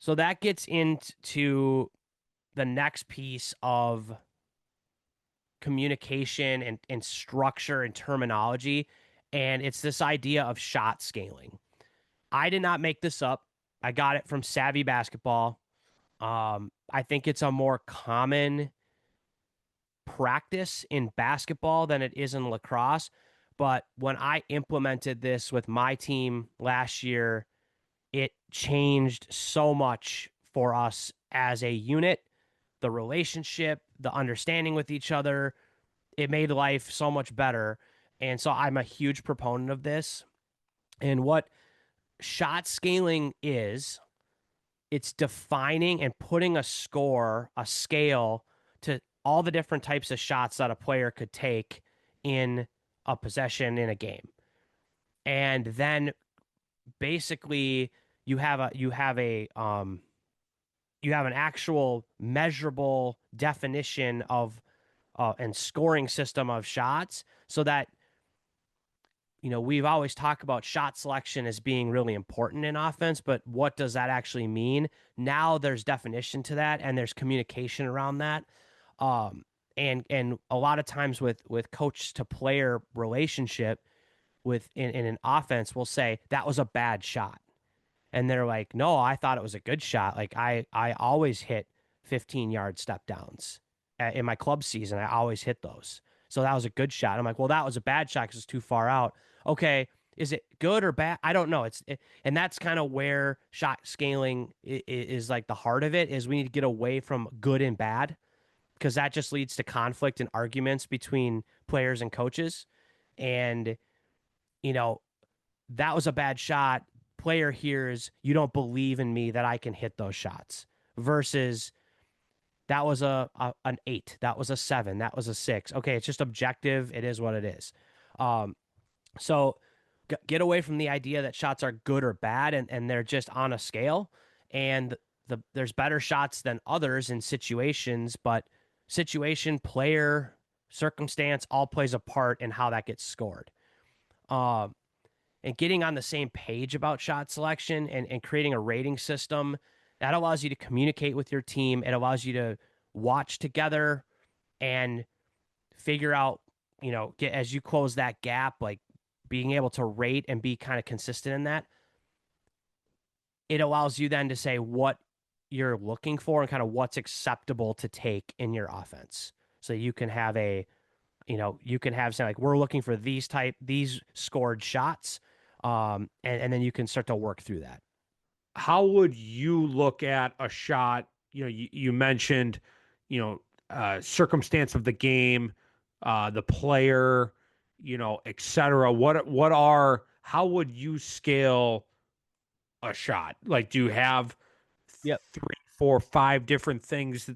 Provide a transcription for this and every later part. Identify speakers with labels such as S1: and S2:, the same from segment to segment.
S1: So that gets into the next piece of communication and structure and terminology. And it's this idea of shot scaling. I did not make this up. I got it from SAVI Basketball. I think it's a more common practice in basketball than it is in lacrosse. But when I implemented this with my team last year, it changed so much for us as a unit, the relationship, the understanding with each other. It made life so much better. And so I'm a huge proponent of this. And what shot scaling is, it's defining and putting a score, a scale to all the different types of shots that a player could take in a possession in a game. And then basically you have an actual measurable definition of and scoring system of shots so that we've always talked about shot selection as being really important in offense, but what does that actually mean? Now there's definition to that and there's communication around that. And a lot of times with coach to player relationship in an offense, we'll say that was a bad shot. And they're like, no, I thought it was a good shot. Like I always hit 15-yard step downs in my club season. I always hit those. So that was a good shot. I'm like, well, that was a bad shot because it's too far out. Okay, is it good or bad? I don't know. And that's kind of where shot scaling is like the heart of it is we need to get away from good and bad because that just leads to conflict and arguments between players and coaches. And you know, that was a bad shot. Player hears you don't believe in me that I can hit those shots versus that was an 8, that was a 7, that was a 6. Okay, it's just objective. It is what it is. Um, so get away from the idea that shots are good or bad and they're just on a scale. And there's better shots than others in situations, but situation, player, circumstance all plays a part in how that gets scored. Um, and getting on the same page about shot selection and creating a rating system that allows you to communicate with your team. It allows you to watch together and figure out, get as you close that gap, like being able to rate and be kind of consistent in that. It allows you then to say what you're looking for and kind of what's acceptable to take in your offense. So you can have you can have something like we're looking for these scored shots. And then you can start to work through that.
S2: How would you look at a shot? You mentioned, circumstance of the game, the player, et cetera. How would you scale a shot? Like, do you have
S1: Yep.
S2: three, four, five different things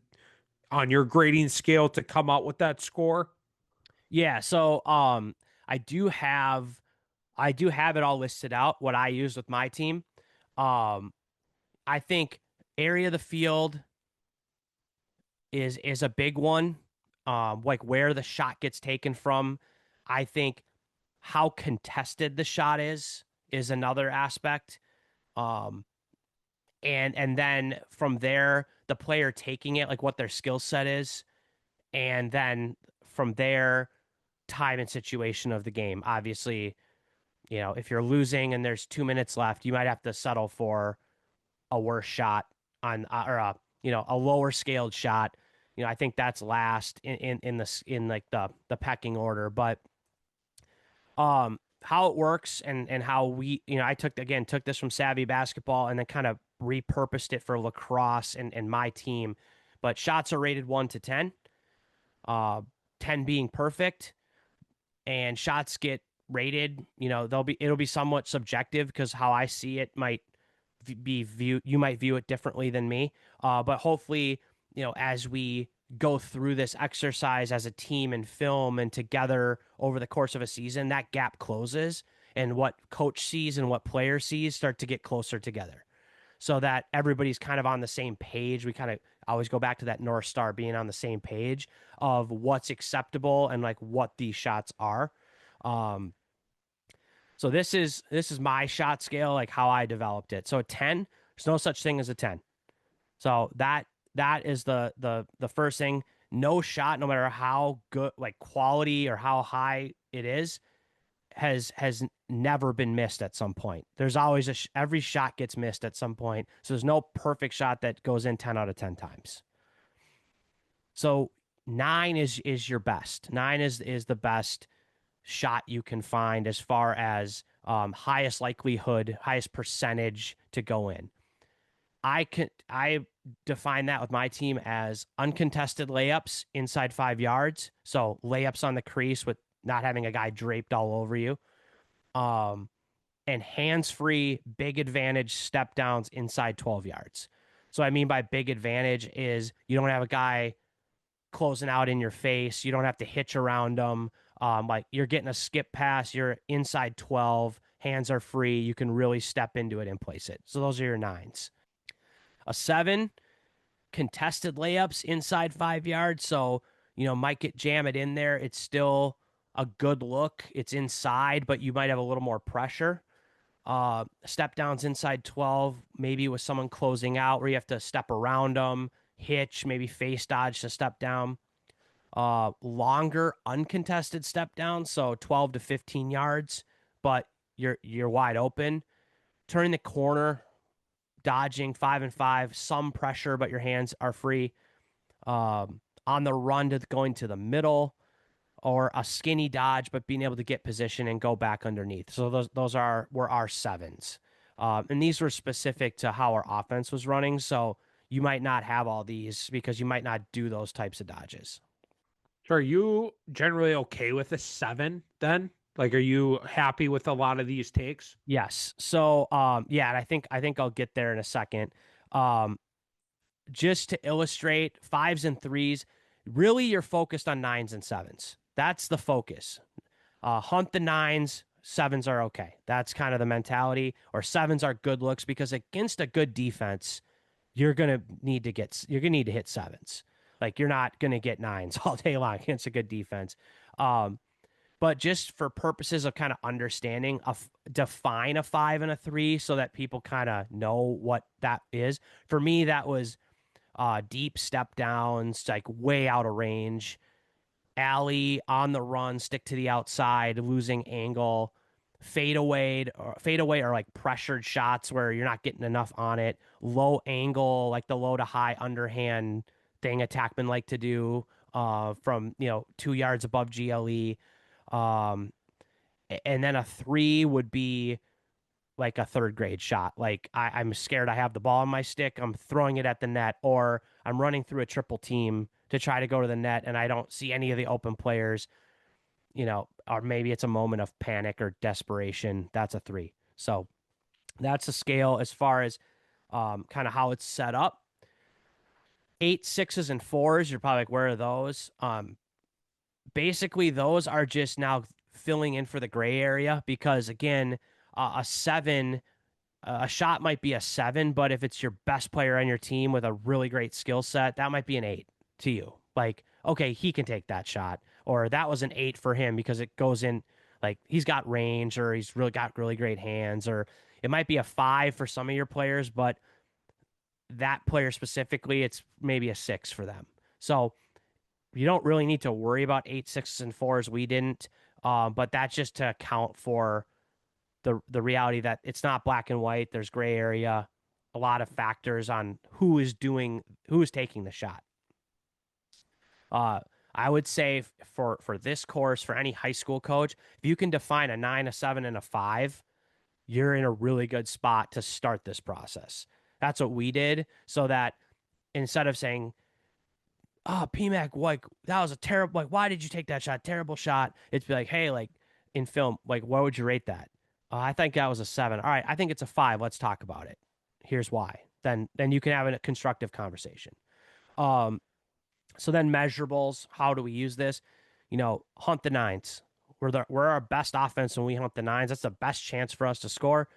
S2: on your grading scale to come out with that score?
S1: Yeah. So I do have I do have it all listed out what I use with my team. Um, I think area of the field is a big one. Like where the shot gets taken from. I think how contested the shot is another aspect. Um, and then from there, the player taking it, like what their skill set is, and then from there, time and situation of the game. Obviously, if you're losing and there's 2 minutes left, you might have to settle for a worse shot on or a lower scaled shot. I think that's last in like the pecking order. But how it works and how I took this from Savvy Basketball and then kind of repurposed it for lacrosse and my team. But shots are rated 1 to 10, uh, 10 being perfect, and shots get rated. It'll be somewhat subjective because how I see it might be viewed. You might view it differently than me. But hopefully, as we go through this exercise as a team and film and together over the course of a season, that gap closes and what coach sees and what player sees start to get closer together so that everybody's kind of on the same page. We kind of always go back to that North Star being on the same page of what's acceptable and like what these shots are. Um, so this is my shot scale, like how I developed it. So a 10, there's no such thing as a 10. So that is the first thing. No shot, no matter how good, like quality or how high it is, has never been missed at some point. There's always every shot gets missed at some point. So there's no perfect shot that goes in 10 out of 10 times. So 9 is your best. 9 is the best shot you can find as far as highest likelihood, highest percentage to go in. I define that with my team as uncontested layups inside 5 yards. So layups on the crease with not having a guy draped all over you. Um, and hands-free big advantage step downs inside 12 yards. So I mean by big advantage is you don't have a guy closing out in your face. You don't have to hitch around them. Like you're getting a skip pass, you're inside 12, hands are free. You can really step into it and place it. So those are your 9s. A 7, contested layups inside 5 yards. So, might jam it in there. It's still a good look. It's inside, but you might have a little more pressure. Step downs inside 12, maybe with someone closing out where you have to step around them, hitch, maybe face dodge to step down. Longer uncontested step downs, so 12 to 15 yards, but you're wide open. Turning the corner, dodging 5-and-5, some pressure, but your hands are free. On the run to going to the middle, or a skinny dodge, but being able to get position and go back underneath. So those were our 7s. And these were specific to how our offense was running. So you might not have all these because you might not do those types of dodges.
S2: So are you generally okay with a 7 then? Like, are you happy with a lot of these takes?
S1: Yes. So yeah, and I think I'll get there in a second. Um, just to illustrate 5s and 3s, really you're focused on 9s and 7s. That's the focus. Hunt the 9s, 7s are okay. That's kind of the mentality. Or 7s are good looks because against a good defense, you're gonna need to hit 7s. Like you're not gonna get 9s all day long against a good defense. But just for purposes of kind of understanding, define a 5 and a 3 so that people kind of know what that is. For me, that was deep step downs, like way out of range, alley on the run, stick to the outside, losing angle, fade away or like pressured shots where you're not getting enough on it, low angle, like the low to high underhand thing attackmen like to do from 2 yards above GLE. Um, and then a 3 would be like a third grade shot. Like I'm scared I have the ball on my stick. I'm throwing it at the net, or I'm running through a triple team to try to go to the net and I don't see any of the open players, or maybe it's a moment of panic or desperation. That's a 3. So that's a scale as far as kind of how it's set up. 8, 6s, and 4s, you're probably like, where are those? Basically, those are just now filling in for the gray area because, again, a 7, a shot might be a 7, but if it's your best player on your team with a really great skill set, that might be an 8 to you. Like, okay, he can take that shot, or that was an 8 for him because it goes in, like he's got range, or he's really got really great hands, or it might be a 5 for some of your players, but that player specifically, it's maybe a 6 for them. So you don't really need to worry about 8, 6s, and 4s. We didn't, but that's just to account for the reality that it's not black and white. There's gray area, a lot of factors on who is taking the shot. I would say for this course, for any high school coach, if you can define a 9, a 7, and a 5, you're in a really good spot to start this process. That's what we did, so that instead of saying, "Oh, PMAC, like that was a terrible, like why did you take that shot? Terrible shot." It's be like, "Hey, like in film, like what would you rate that?" I think that was a 7. All right, I think it's a 5. Let's talk about it. Here's why. Then you can have a constructive conversation. Um, so then measurables. How do we use this? Hunt the 9s. We're our best offense when we hunt the 9s. That's the best chance for us to score.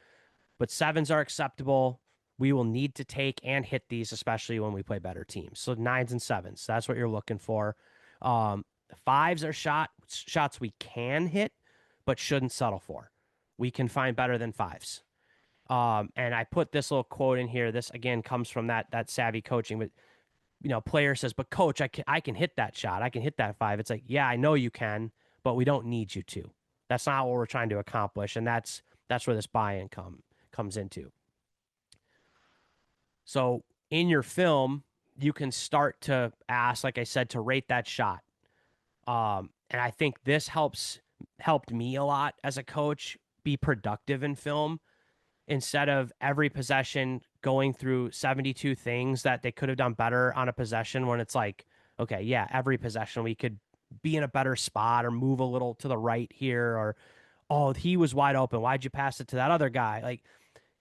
S1: But 7s are acceptable. We will need to take and hit these, especially when we play better teams. So 9s and 7s. That's what you're looking for. 5s are shots we can hit, but shouldn't settle for. We can find better than 5s. And I put this little quote in here. This again comes from that savvy coaching, but player says, "But coach, I can hit that shot. I can hit that five." It's like, yeah, I know you can, but we don't need you to. That's not what we're trying to accomplish, and that's where this buy-in comes into. So in your film, you can start to ask, like I said, to rate that shot. And I think this helped me a lot as a coach be productive in film instead of every possession going through 72 things that they could have done better on a possession when it's like, okay, yeah, every possession we could be in a better spot or move a little to the right here or oh, he was wide open. Why'd you pass it to that other guy? Like,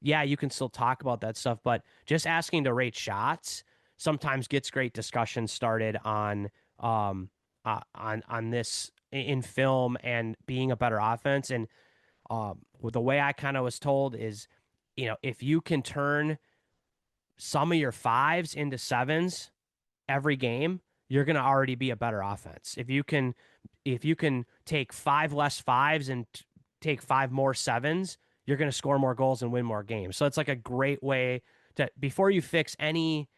S1: yeah, you can still talk about that stuff, but just asking to rate shots sometimes gets great discussion started on this in film and being a better offense. And the way I kind of was told is, if you can turn some of your fives into sevens every game, you're going to already be a better offense. If you can take five less fives and take five more sevens, you're going to score more goals and win more games. So it's like a great way to, before you fix any,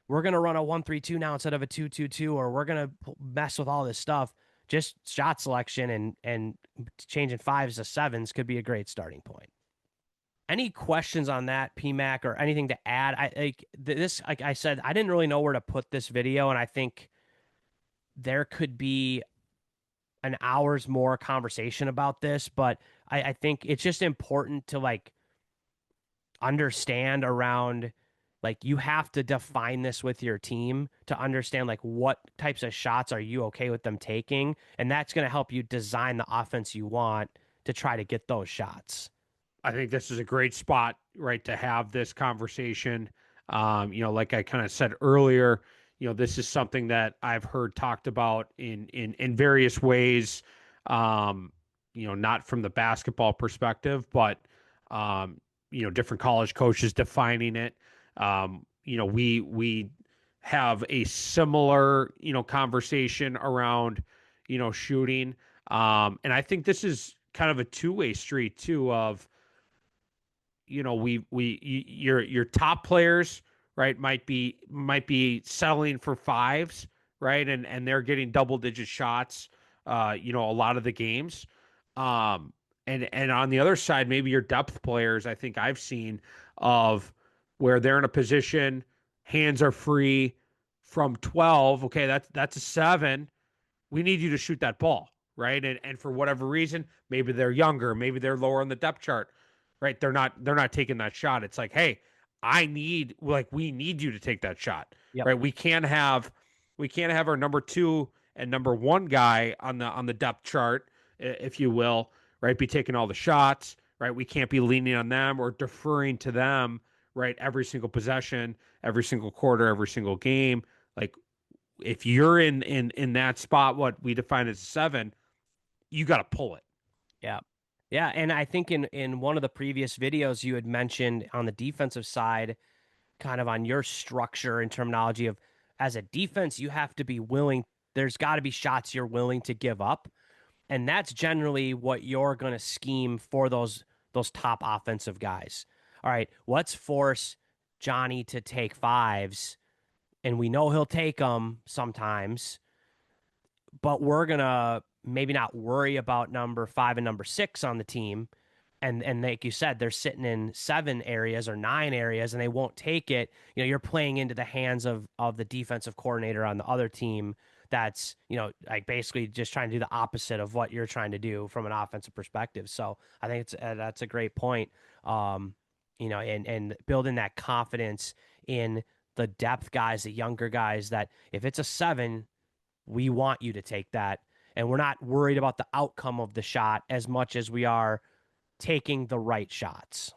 S1: we're going to run a 1-3-2 now instead of a 2-2-2, or we're going to mess with all this stuff. Just shot selection and changing fives to sevens could be a great starting point. Any questions on that, PMAC, or anything to add? Like I said, I didn't really know where to put this video, and I think there could be an hour's more conversation about this, but I think it's just important to like understand around, like, you have to define this with your team to understand like what types of shots are you okay with them taking, and that's going to help you design the offense you want to try to get those shots.
S2: I think this is a great spot, right, to have this conversation. Like I kind of said earlier, this is something that I've heard talked about in various ways. Not from the basketball perspective, but different college coaches defining it. We have a similar conversation around shooting, and I think this is kind of a two-way street too. Of your top players, right, might be settling for fives, right, and they're getting double digit shots, a lot of the games, and on the other side, maybe your depth players. I think I've seen of where they're in a position, hands are free from 12. Okay, that's a seven. We need you to shoot that ball, right? And for whatever reason, maybe they're younger, maybe they're lower on the depth chart, right? They're not taking that shot. It's like, hey, we need you to take that shot,
S1: Yep.
S2: right? We can't have our number two and number one guy on the depth chart, if you will, right, be taking all the shots, right? We can't be leaning on them or deferring to them, right? Every single possession, every single quarter, every single game. Like, if you're in that spot, what we define as a seven, you got to pull it.
S1: Yeah. Yeah. And I think in one of the previous videos, you had mentioned on the defensive side, kind of on your structure and terminology of, as a defense, you have to be willing. There's got to be shots you're willing to give up. And that's generally what you're going to scheme for those top offensive guys. All right, let's force Johnny to take fives, and we know he'll take them sometimes, but we're going to maybe not worry about number 5 and number 6 on the team. And like you said, they're sitting in 7 areas or 9 areas and they won't take it. You're playing into the hands of the defensive coordinator on the other team that's, like basically just trying to do the opposite of what you're trying to do from an offensive perspective. So I think that's a great point. And building that confidence in the depth guys, the younger guys, that if it's a 7, we want you to take that. And we're not worried about the outcome of the shot as much as we are taking the right shots.